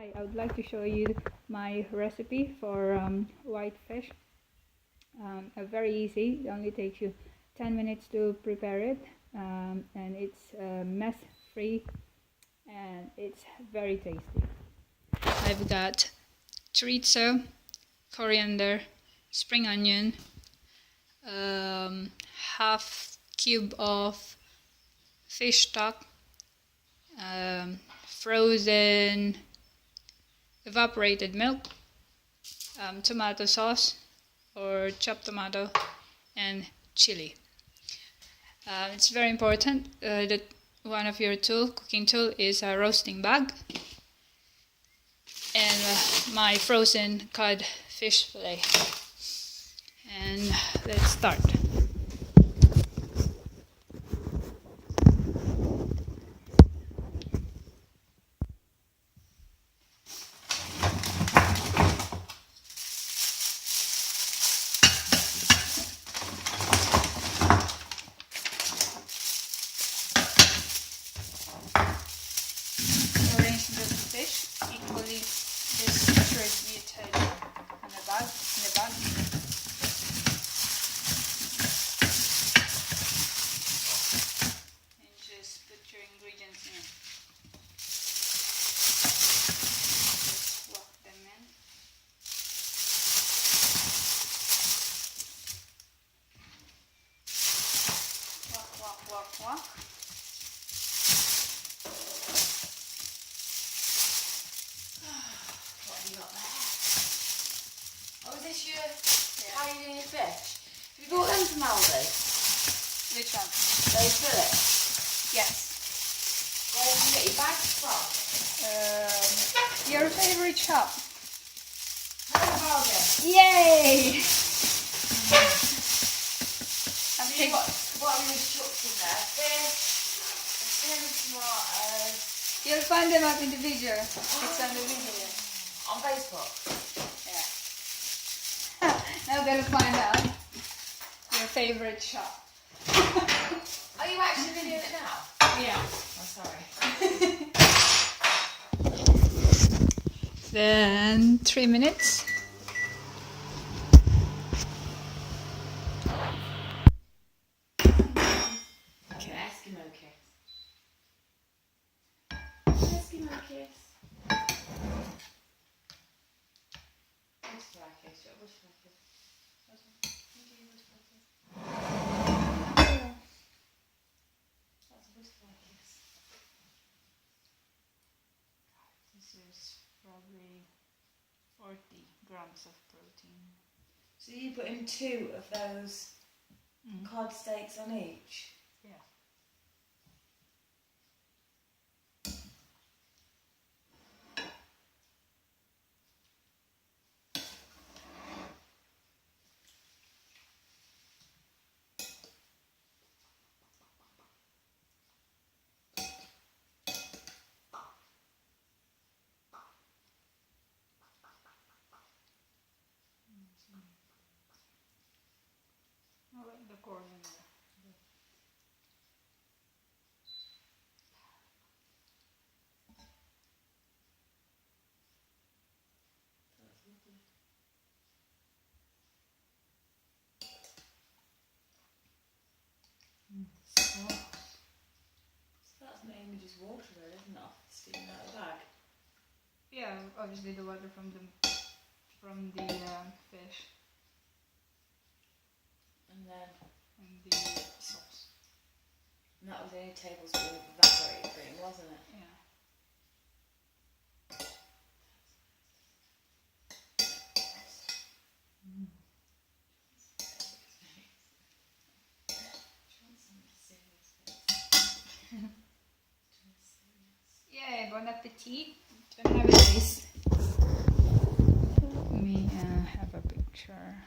Hi, I would like to show you my recipe for white fish. Very easy, it only takes you 10 minutes to prepare it, and it's mess free and it's very tasty. I've got chorizo, coriander, spring onion, half cube of fish stock, frozen evaporated milk, tomato sauce or chopped tomato, and chili. It's very important that one of your cooking tool is a roasting bag, and my frozen cod fish fillet. And let's start. Arrange the fish equally distributed in the bag. And just put your ingredients in. Just whack them in. Whack. What have you got there? Oh, is this your Chinese fish? Have you bought them from Aldi? Which one? Those fillets? Yes. Where did you get your bags from? Your favorite shop. Aldi. Yay! See what are these chucked in there? Fish, tomatoes. You'll find them up in the video. It's on the video. On Facebook? Yeah. Now we're gonna find out your favorite shop. Are you actually videoing it now? Yeah. Oh, sorry. Then 3 minutes. Okay. Eskimo kiss. Eskimo kiss. Butterfly kiss. Your butterfly kiss. That's a butterfly kiss. This is probably 40 grams of protein. So you put in 2 of those cod steaks on each? Yeah. I like the coriander. So that's mainly just water, really, isn't it? Steaming out of the bag. Yeah, obviously the water from the fish And then and the sauce. and that was only a tablespoon of evaporated cream, wasn't it? Yeah. Yeah, bon appetit. Don't have a taste. Let me have a picture.